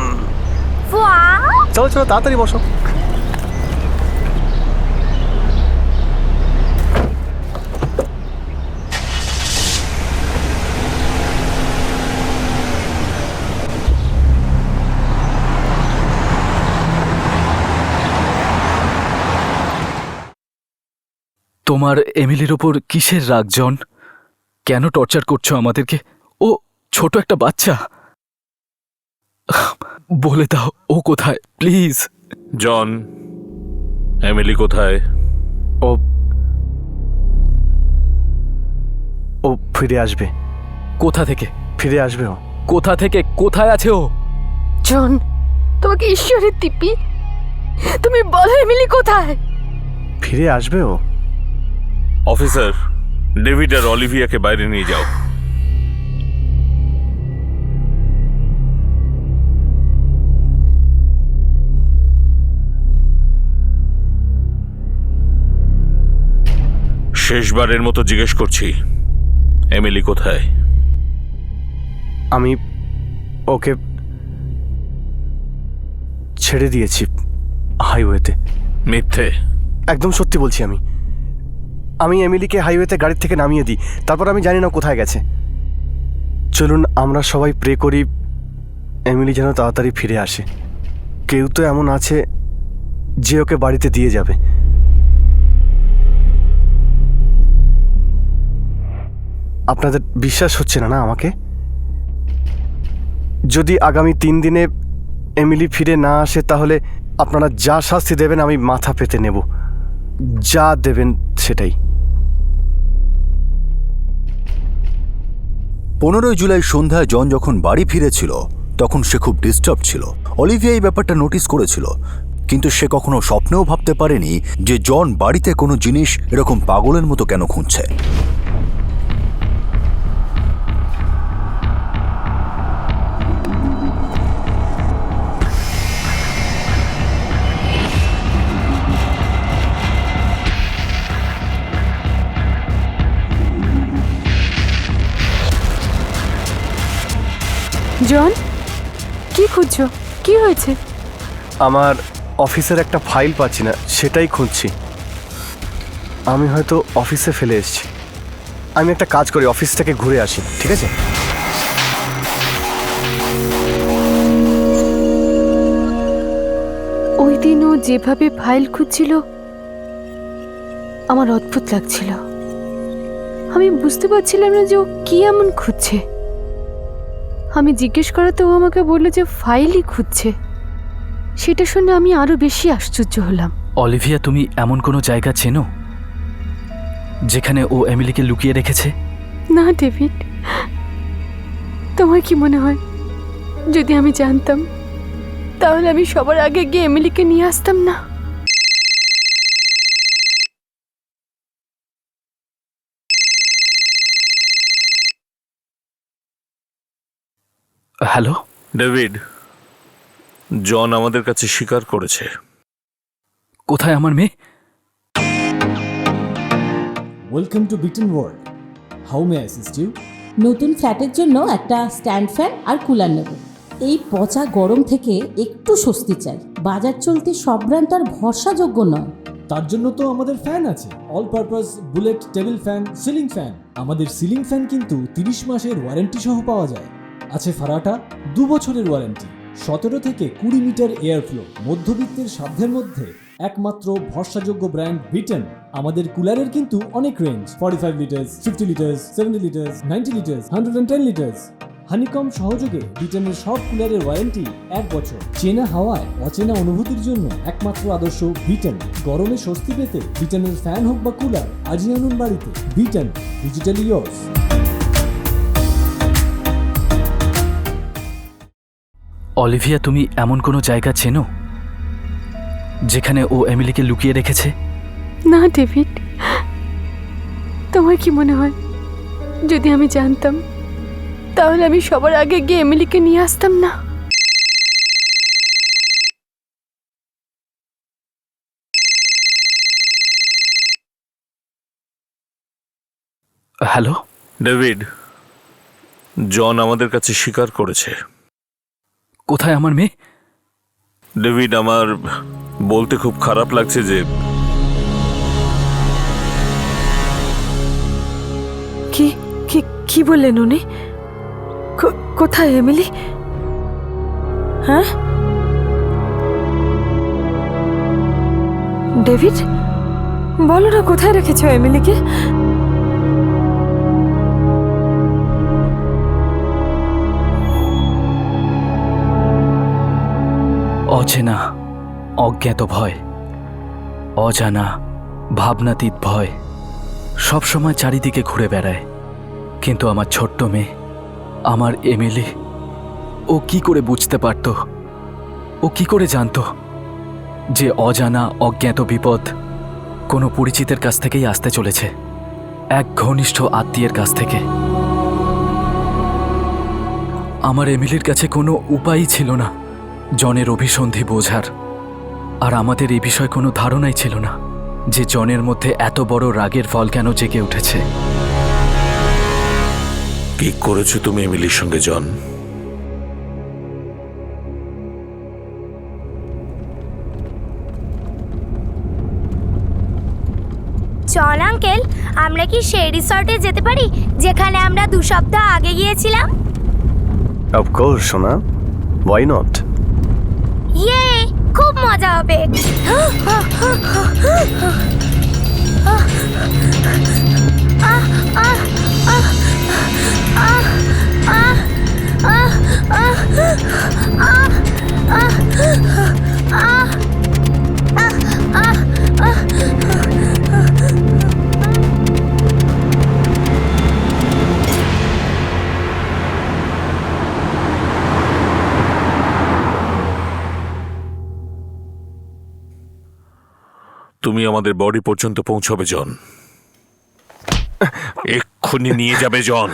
Speaker 5: ওয়াও!
Speaker 4: চলো চলো, তাড়াতাড়ি বসো।
Speaker 2: তোমার এমিলির ওপর কিসের রাগ জন? কেন টর্চার করছো আমাদেরকে? ও ছোট একটা বাচ্চা। বলে দাও ও কোথায়, প্লিজ।
Speaker 3: জন, এমিলি কোথায়?
Speaker 4: ও ও ফিরে আসবে।
Speaker 2: কোথা থেকে
Speaker 4: ফিরে আসবে ও।
Speaker 2: কোথা থেকে? কোথায় আছে ও?
Speaker 7: জন, তোমাকে ঈশ্বরের দিব্যি, তুমি বলো এমিলি কোথায়?
Speaker 4: ফিরে আসবে ও।
Speaker 3: অফিসার, ডেভিড আর অলিভিয়াকে বাইরে নিয়ে যাও। শেষবারের মতো জিজ্ঞেস করছি, এমিলি কোথায়?
Speaker 4: আমি ওকে ছেড়ে দিয়েছি হাইওয়েতে।
Speaker 3: মিথ্যে।
Speaker 4: একদম সত্যি বলছি। আমি এমিলিকে হাইওয়েতে গাড়ির থেকে নামিয়ে দিই, তারপর আমি জানি না কোথায় গেছে। চলুন আমরা সবাই প্রে করি এমিলি যেন তাড়াতাড়ি ফিরে আসে। কেউ তো এমন আছে যে ওকে বাড়িতে দিয়ে যাবে। আপনাদের বিশ্বাস হচ্ছে না আমাকে? যদি আগামী 3 দিনে এমিলি ফিরে না আসে তাহলে আপনারা যা শাস্তি দেবেন আমি মাথা পেতে নেব। যা দেবেন সেটাই।
Speaker 1: 15 জুলাই সন্ধ্যায় জন যখন বাড়ি ফিরেছিল তখন সে খুব ডিস্টার্ব ছিল। অলিভিয়া এই ব্যাপারটা নোটিস করেছিল, কিন্তু সে কখনো স্বপ্নেও ভাবতে পারেনি যে জন বাড়িতে কোনো জিনিস এরকম পাগলের মতো কেন খুঁজছে।
Speaker 7: জন, কি খুঁজছো? কি হয়েছে?
Speaker 4: আমার অফিসের একটা ফাইল পাচ্ছি না, সেটাই খুঁজছি। আমি হয়তো অফিসে ফেলে এসেছি। আমি একটা কাজ করি, অফিস থেকে ঘুরে আসি, ঠিক আছে?
Speaker 7: ওই দিন ও যেভাবে ফাইল খুঁজছিল আমার অদ্ভুত লাগছিল। আমি বুঝতে পারছিলাম না যে ও কি এমন খুঁজছে। আমি জিজ্ঞেস করাতে ও আমাকে বললো যে ফাইলই খুঁজছে। সেটা শুনে আমি আরো বেশি আশ্চর্য হলাম।
Speaker 2: অলিভিয়া, তুমি এমন কোনো জায়গা চেনো যেখানে ও এমিলিকে লুকিয়ে রেখেছে?
Speaker 7: না ডেভিড, তোমার কি মনে হয় যদি আমি জানতাম তাহলে আমি সবার আগে গিয়ে এমিলিকে নিয়ে আসতাম না?
Speaker 2: হ্যালো
Speaker 3: ডেভিড, জন আমাদের কাছে স্বীকার করেছে।
Speaker 2: কোথায় আমার মেয়ে?
Speaker 13: Welcome to Beaton world. How may I assist you?
Speaker 14: নতুন ফ্ল্যাটের জন্য একটা স্ট্যান্ড ফ্যান আর কুলার নেব। এই পচা গরম থেকে একটু স্বস্তি চাই। বাজার চলতে সব ব্র্যান্ড আর ভরসাযোগ্য নয়।
Speaker 13: তার জন্য তো আমাদের ফ্যান আছে, all purpose bullet table fan, ceiling fan. আমাদের সিলিং ফ্যান কিন্তু 30 মাসের ওয়ারেন্টি সহ পাওয়া যায়। আছে ফারাটা 2 বছরের ওয়ারেন্টি, 17 থেকে 20 মিটার এয়ার ফ্লো, মধ্যবিত্তের সাধ্যের মধ্যে একমাত্র ভরসাযোগ্য ব্র্যান্ড বিটেন। আমাদের কুলারের কিন্তু অনেক range, 45 litres, 50 litres, 70 litres, 90 litres, 110 litres. Honeycomb সহযোগে বিটেনের সব কুলারের ওয়ারেন্টি 1 বছর। চেনা হাওয়ায় অচেনা অনুভূতির জন্য একমাত্র আদর্শ বিটেন। গরমে স্বস্তি পেতে বিটেনের ফ্যান হোক বা কুলার, আজই আনুন বাড়িতে। Beaten, digitally yours.
Speaker 2: অলিভিয়া, তুমি এমন কোনো জায়গা চেনো যেখানে ও এমিলিকে লুকিয়ে রেখেছে?
Speaker 7: না ডেভিড, তোমার কি মনে হয় যদি আমি জানতাম তাহলে আমি সবার আগে গিয়ে এমিলিকে নিয়ে আসতাম না?
Speaker 2: হ্যালো
Speaker 3: ডেভিড, জন আমাদের কাছে স্বীকার করেছে।
Speaker 2: কোথায় আমার মেয়ে?
Speaker 3: ডেভিড, আমার বলতে খুব খারাপ লাগছে যে
Speaker 11: কি কি কি বললেন উনি? কোথায় এমিলি? হ্যাঁ ডেভিড, বলো না কোথায় রেখেছো এমিলিকে?
Speaker 2: অচেনা, অজ্ঞাত ভয়, অজানা, ভাবনাতীত ভয় সবসময় চারিদিকে ঘুরে বেড়ায়। কিন্তু আমার ছোট্ট মেয়ে, আমার এমিলি, ও কি করে বুঝতে পারত, ও কি করে জানতো যে অজানা অজ্ঞাত বিপদ কোনো পরিচিতের কাছ থেকেই আসতে চলেছে, এক ঘনিষ্ঠ আত্মীয়ের কাছ থেকে। আমার এমিলির কাছে কোনো উপায়ই ছিল না জনের অভিসন্ধি বোঝার, আর আমাদের এই বিষয়ে কোনো ধারণাই ছিল না যে জনের মধ্যে এত বড় রাগের ফল কেন জেগে উঠেছে।
Speaker 3: কি করেছো তুমি এমিলির সঙ্গে, জন?
Speaker 5: জন আঙ্কেল, আমরা কি সেই রিসর্টে যেতে পারি যেখানে আমরা 2 সপ্তাহ আগে গিয়েছিলাম?
Speaker 4: অফকোর্স সোনা, ওয়াই নট?
Speaker 5: ইয়ে, খুব মজা হবে।
Speaker 3: তুমি আমাদের বডি পর্যন্ত পৌঁছবে, জন। এক্ষুনি নিয়ে যাবে, জন।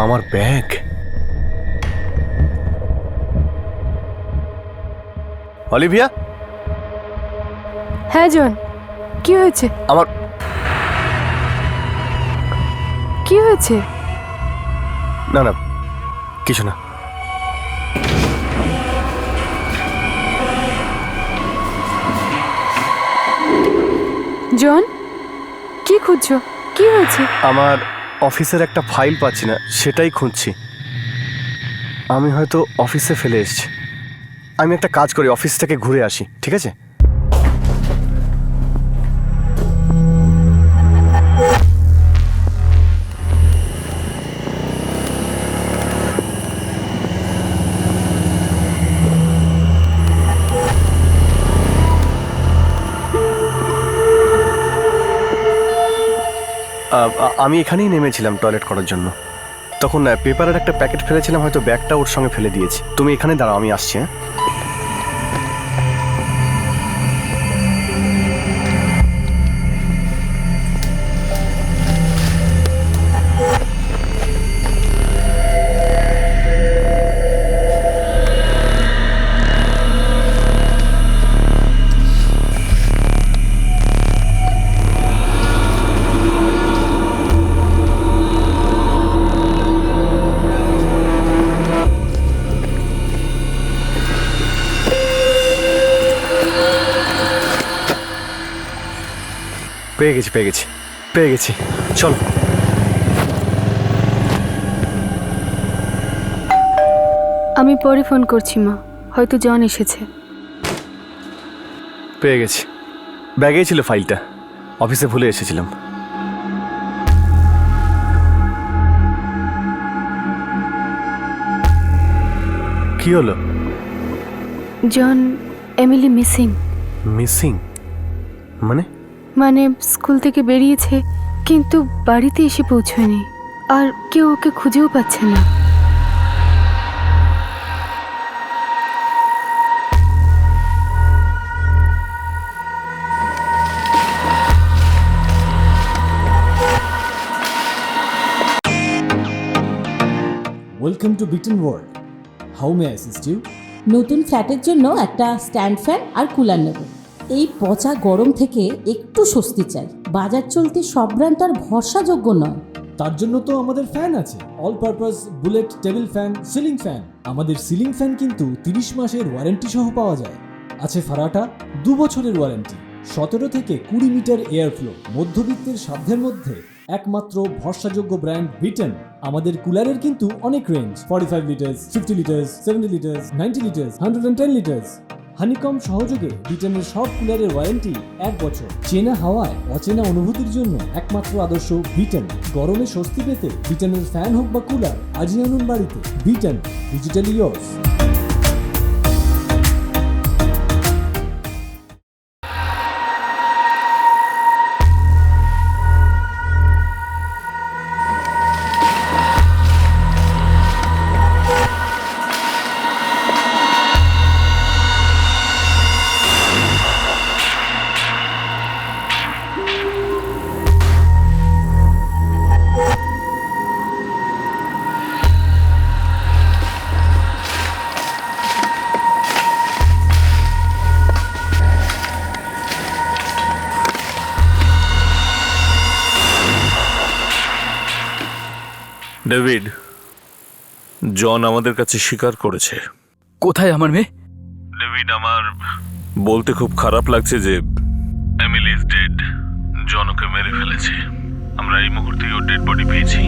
Speaker 4: আমার ব্যাগ। অলিভিয়া?
Speaker 7: হ্যাঁ জন, কি হয়েছে?
Speaker 4: আমার
Speaker 7: কি হয়েছে?
Speaker 4: না না, কিছু না।
Speaker 7: জন, কি খুঁজছো? কি হয়েছে?
Speaker 4: আমার অফিসের একটা ফাইল পাচ্ছি না, সেটাই খুঁজছি। আমি হয়তো অফিসে ফেলে এসেছি। আমি একটা কাজ করি, অফিস থেকে ঘুরে আসি, ঠিক আছে? আমি এখানেই নেমেছিলাম টয়লেট করার জন্য। তখন পেপারের একটা প্যাকেট ফেলেছিলাম, হয়তো ব্যাগটা ওর সঙ্গে ফেলে দিয়েছি। তুমি এখানে দাঁড়াও, আমি আসছি। হ্যাঁ, পেয়ে গেছি। চলো।
Speaker 7: আমি পরে ফোন করছি মা, হয়তো জন এসেছে।
Speaker 4: পেয়ে গেছি, ব্যাগেই ছিল ফাইলটা, অফিসে ভুলে এসেছিলাম। কি হলো?
Speaker 7: জন, এমিলি মিসিং।
Speaker 4: মিসিং
Speaker 7: মানে স্কুল থেকে বেরিয়েছে, কিন্তু বাড়িতে এসে পৌঁছয়নি, আর কেউ ওকে খুঁজেও পাচ্ছে না।
Speaker 13: Welcome to Beaton world. How may I assist you?
Speaker 14: নতুন ফ্ল্যাটের জন্য একটা স্ট্যান্ড ফ্যান আর কুলার নেব। এই পচা গরম থেকে একটু স্বস্তি চাই। বাজার চলতে সব ব্র্যান্ড আর ভরসাযোগ্য নয়।
Speaker 13: তার জন্য তো আমাদের ফ্যান আছে, all purpose bullet table fan, ceiling fan. আমাদের সিলিং ফ্যান কিন্তু 30 মাসের ওয়ারেন্টি সহ পাওয়া যায়। আছে ফারাটা 2 বছরের ওয়ারেন্টি, 17 থেকে 20 মিটার এয়ার ফ্লো। মধ্যবিত্তের সাধ্যের মধ্যে একমাত্র ভরসাযোগ্য ব্র্যান্ড বিটন। আমাদের কুলারের কিন্তু অনেক range, 45 litres, 50 litres, 70 litres, 90 litres, 110 litres. Honeycomb সহযোগে বিটনের সব কুলারের ওয়ারেন্টি 1 বছর। চেনা হাওয়ায় অচেনা অনুভূতির জন্য একমাত্র আদর্শ বিটন। গরমে স্বস্তি পেতে বিটনের ফ্যান হোক বা কুলার, আজই আনুন বাড়িতে। Vuitton, digitally yours.
Speaker 3: ডেভিড, জন আমাদের কাছে স্বীকার করেছে।
Speaker 2: কোথায় আমার মেয়ে?
Speaker 3: ডেভিড, আমার বলতে খুব খারাপ লাগছে যে এমিলি ইজ ডেড। জন ওকে মেরে ফেলেছে। আমরা এই মুহূর্তে ওর ডেড বডি পেয়েছি।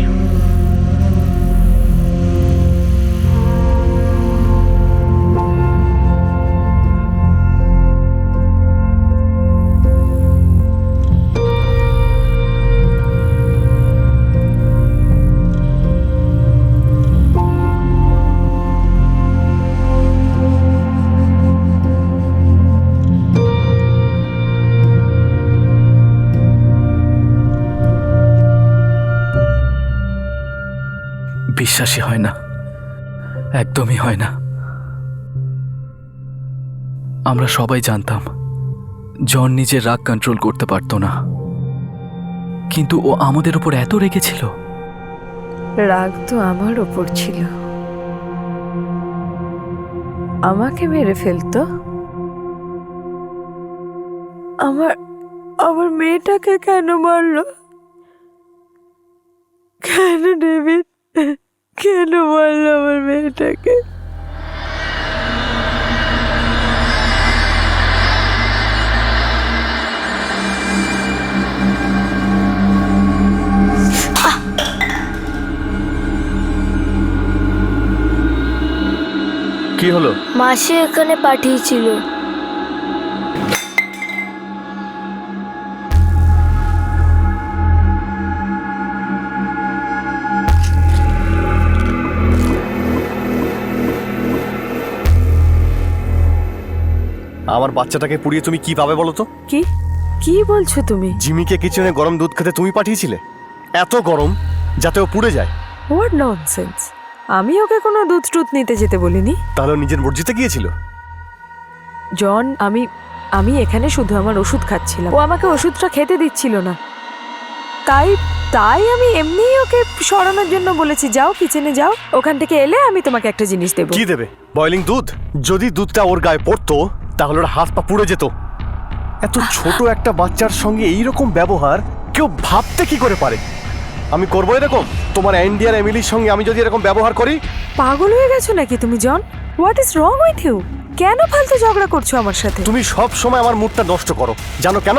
Speaker 2: বিশ্বাসই হয় না, একদমই হয় না। আমরা সবাই জানতাম জন নিজের রাগ কন্ট্রোল করতে পারত না, কিন্তু ও আমাদের উপর এত রেগেছিল।
Speaker 11: রাগ তো আমার ওপর ছিল, আমাকে মেরে ফেলতো। আমার মেয়েটাকে কেন মারলো? কেন ডেভিড, কেন মারলো আমার মেয়েটাকে?
Speaker 4: কি হলো?
Speaker 5: মাসি এখানে পাঠিয়েছিল।
Speaker 4: আমার বাচ্চাটাকে পুড়িয়ে তুমি কি পাবে বলো তো?
Speaker 11: কি কি বলছো তুমি?
Speaker 4: জিমিকে কিচেনে গরম দুধ খেতে তুমি পাঠিয়েছিলে, এত গরম যাতে ও পুড়ে যায়।
Speaker 11: What nonsense! আমি ওকে কোনো দুধ টুধ নিতে যেতে বলিনি।
Speaker 4: তাহলে ও নিজের মর্জিতে গিয়েছিল।
Speaker 11: জন, আমি এখানে শুধু আমার ওষুধ খাচ্ছিলাম, ও আমাকে ওষুধটা খেতে দিচ্ছিল না, তাই আমি এমনিই ওকে সরানোর জন্য বলেছি, যাও কিচেনে যাও, ওখান থেকে এলে আমি তোমাকে একটা জিনিস দেবো।
Speaker 4: কি দেবে? বয়লিং দুধ? যদি দুধটা ওর গায়ে পড়তো তাহলে ওর হাত পা পুড়ে যেত। এত ছোট একটা বাচ্চার সঙ্গে এইরকম ব্যবহার কেউ ভাবতে কি করে পারে? আমি করবো এরকম? তোমার অ্যান্ডি আর এমিলির সঙ্গে আমি যদি এরকম ব্যবহার করি?
Speaker 11: পাগল হয়ে গেছো নাকি তুমি John? What is wrong with you? কেন ফালতু ঝগড়া করছো আমার সাথে?
Speaker 4: তুমি সব সময় আমার মুডটা নষ্ট করো, জানো কেন?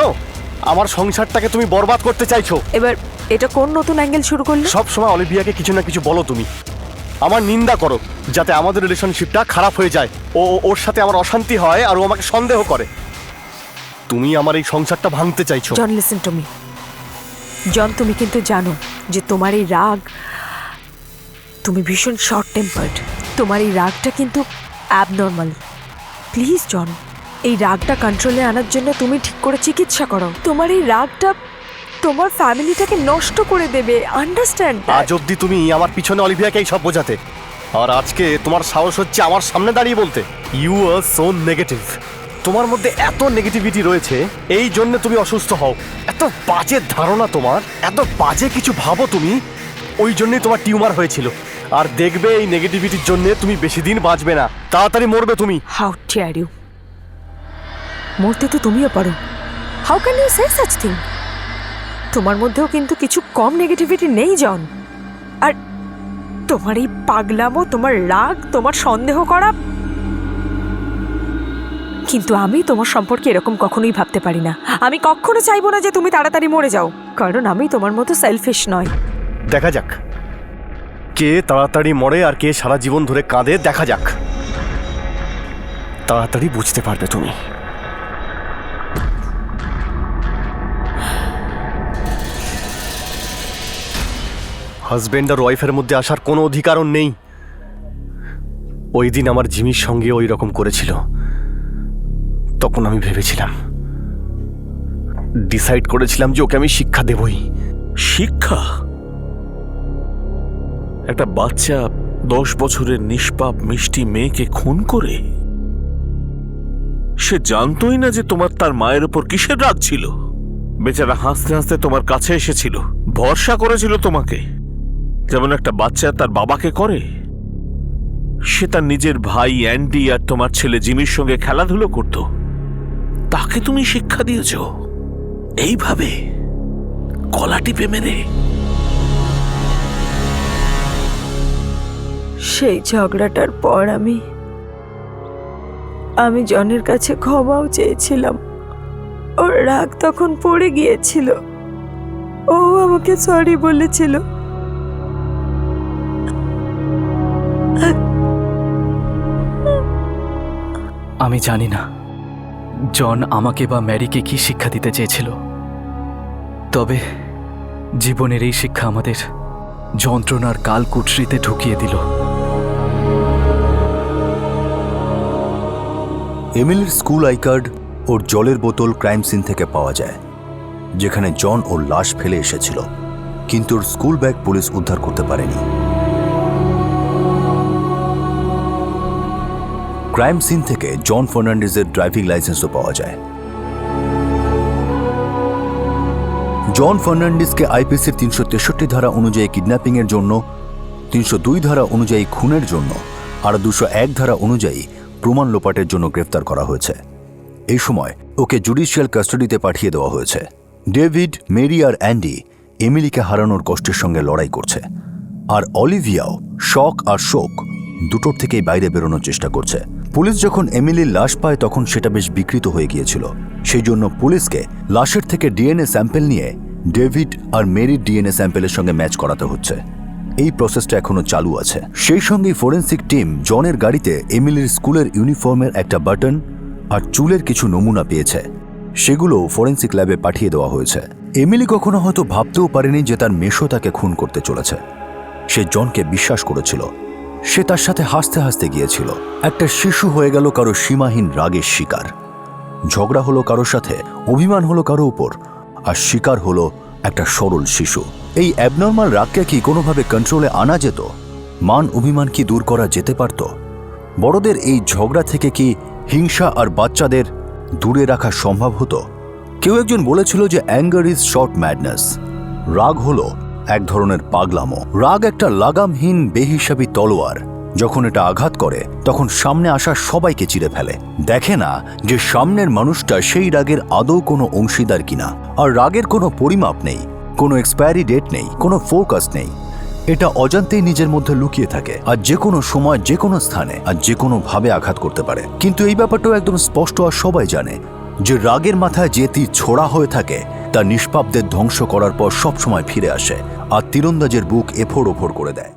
Speaker 4: আমার সংসারটাকে তুমি বরবাদ করতে চাইছো।
Speaker 11: এবার এটা কোন নতুন অ্যাঙ্গেল শুরু করলে?
Speaker 4: সব সময় অলিভিয়াকে কিছু না কিছু বলো তুমি, আমার নিন্দা করো, যাতে আমাদের রিলেশনশিপটা খারাপ হয়ে যায়। ওর সাথে আমার অশান্তি হয় আর ও আমাকে সন্দেহ করে। তুমি আমার এই সংসারটা ভাঙতে চাইছো।
Speaker 11: জন, লিসেন টু মি। জন, তুমি কিন্তু জানো যে তোমার এই রাগ, তুমি ভীষণ শর্ট টেম্পার্ড, তোমার এই রাগটা কিন্তু অ্যাবনর্মাল। প্লিজ জন, এই রাগটা কন্ট্রোলে আনার জন্য তুমি ঠিক করে চিকিৎসা করো। তোমার এই রাগটা তোমার ফ্যামিলিটাকে নষ্ট করে দেবে, আন্ডারস্ট্যান্ড?
Speaker 4: আজ অব্দি তুমি আমার পিছনে অলিভিয়াকে সব বোঝাতে, আর আজকে তোমার সাহস হচ্ছে আমার সামনে দাঁড়িয়ে বলতে ইউ আর সো নেগেটিভ। তোমার মধ্যে এত নেগেটিভিটি রয়েছে, এই জন্য তুমি অসুস্থ হও। এত বাজে ধারণা তোমার, এত বাজে কিছু ভাবো তুমি, ওই জন্যই তোমার টিউমার হয়েছিল। আর দেখবে এই নেগেটিভিটির জন্য তুমি বেশি দিন বাঁচবে না, তাড়াতাড়ি মরবে তুমি।
Speaker 11: How dare you! মরতে তো তুমিও পারো। How can you say such thing? তোমার মধ্যেও কিন্তু কিছু কম নেগেটিভিটি নেই জন। আর তোমার এই পাগলামো, তোমার রাগ, তোমার সন্দেহ করা, কিন্তু আমি তোমার সম্পর্কে এরকম কখনোই ভাবতে পারি না। আমি কখনো চাইবো না যে তুমি তাড়াতাড়ি মরে যাও, কারণ আমি তোমার মতো সেলফিশ নয়।
Speaker 4: দেখা যাক কে তাড়াতাড়ি মরে আর কে সারা জীবন ধরে কাঁদে, দেখা যাক। তাড়াতাড়ি বুঝতে পারবে তুমি। হাজবেন্ড আর ওয়াইফের মধ্যে আসার কোনো অধিকারও নেই। ওই দিন আমার জিমির সঙ্গে ওই রকম করেছিল, তখন আমি ভেবেছিলাম, ডিসাইড করেছিলাম যে ওকে আমি শিক্ষা দেবই।
Speaker 3: শিক্ষা? একটা বাচ্চা 10 বছরের নিষ্পাপ মিষ্টি মেয়েকে খুন করে? সে জানতোই না যে তোমার তার মায়ের উপর কিসের রাগ ছিল। বেচারা হাসতে হাসতে তোমার কাছে এসেছিল, ভরসা করেছিল তোমাকে, যেমন একটা বাচ্চা তার বাবাকে করে। সে তার নিজের ভাই অ্যান্ডি আর তোমার ছেলে জিমির সঙ্গে খেলাধুলো করত, তাকে তুমি শিক্ষা দিয়েছ এইভাবে গলা টিপে মেরে?
Speaker 11: সেই ঝগড়াটার পর আমি জনের কাছে ক্ষমাও চেয়েছিলাম। ওর রাগ তখন পড়ে গিয়েছিল, ও আমাকে সরি বলেছিল।
Speaker 2: আমি জানি না জন আমাকে বা ম্যারিকে কি শিক্ষা দিতে চেয়েছিল, তবে জীবনের এই শিক্ষা আমাদের যন্ত্রণার কালকুঠরিতে ঢুকিয়ে দিল।
Speaker 1: এমিলির স্কুল আই কার্ড ওর জলের বোতল ক্রাইম সিন থেকে পাওয়া যায়, যেখানে জন ওর লাশ ফেলে এসেছিল, কিন্তু ওর স্কুল ব্যাগ পুলিশ উদ্ধার করতে পারেনি। ক্রাইম সিন থেকে জন ফার্নান্ডেজের ড্রাইভিং লাইসেন্সও পাওয়া যায়। জন ফার্নান্ডিসকে আইপিসির 363 ধারা অনুযায়ী কিডন্যাপিংয়ের জন্য, 302 ধারা অনুযায়ী খুনের জন্য আর 201 ধারা অনুযায়ী প্রমাণ লোপাটের জন্য গ্রেফতার করা হয়েছে। এই সময় ওকে জুডিশিয়াল কাস্টাডিতে পাঠিয়ে দেওয়া হয়েছে। ডেভিড, মেরি আর অ্যান্ডি এমিলিকে হারানোর কষ্টের সঙ্গে লড়াই করছে, আর অলিভিয়াও শক আর শোক দুটোর থেকেই বাইরে বেরোনোর চেষ্টা করছে। পুলিশ যখন এমিলির লাশ পায় তখন সেটা বেশ বিকৃত হয়ে গিয়েছিল, সেই জন্য পুলিশকে লাশের থেকে ডিএনএ স্যাম্পেল নিয়ে ডেভিড আর মেরির ডিএনএ স্যাম্পেলের সঙ্গে ম্যাচ করাতে হচ্ছে। এই প্রসেসটা এখনো চালু আছে। সেই সঙ্গে ফরেন্সিক টিম জনের গাড়িতে এমিলির স্কুলের ইউনিফর্মের একটা বাটন আর চুলের কিছু নমুনা পেয়েছে। সেগুলো ফরেন্সিক ল্যাবে পাঠিয়ে দেওয়া হয়েছে। এমিলি কখনো হয়তো ভাবতেও পারেনি যে তার মেশো তাকে খুন করতে চলেছে। সে জনকে বিশ্বাস করেছিল, সে তার সাথে হাসতে হাসতে গিয়েছিল। একটা শিশু হয়ে গেল কারো সীমাহীন রাগের শিকার। ঝগড়া হলো কারোর সাথে, অভিমান হলো কারো উপর, আর শিকার হলো একটা সরল শিশু। এই অ্যাবনর্মাল রাগকে কি কোনোভাবে কন্ট্রোলে আনা যেত? মান অভিমান কি দূর করা যেতে পারত? বড়দের এই ঝগড়া থেকে কি হিংসা আর বাচ্চাদের দূরে রাখা সম্ভব হতো? কেউ একজন বলেছিল যে অ্যাঙ্গার ইজ শর্ট ম্যাডনেস। রাগ হলো এক ধরনের পাগলামো। রাগ একটা লাগামহীন বেহিসাবি তলোয়ার। যখন এটা আঘাত করে তখন সামনে আসা সবাইকে চিরে ফেলে। দেখে না যে সামনের মানুষটা সেই রাগের আদৌ কোনো অংশীদার কিনা। আর রাগের কোনো পরিমাপ নেই, কোনো এক্সপায়ারি ডেট নেই, কোনো ফোরকাস্ট নেই। এটা অজান্তেই নিজের মধ্যে লুকিয়ে থাকে আর যে কোনো সময়, যে কোনো স্থানে আর যে কোনো ভাবে আঘাত করতে পারে। কিন্তু এই ব্যাপারটাও একদম স্পষ্ট আর সবাই জানে যে রাগের মাথায় যে তীর ছোড়া হয়ে থাকে তা নিষ্পাপদের ধ্বংস করার পর সবসময় ফিরে আসে আর তীরন্দাজের বুক এফোড় ওফোড় করে দেয়।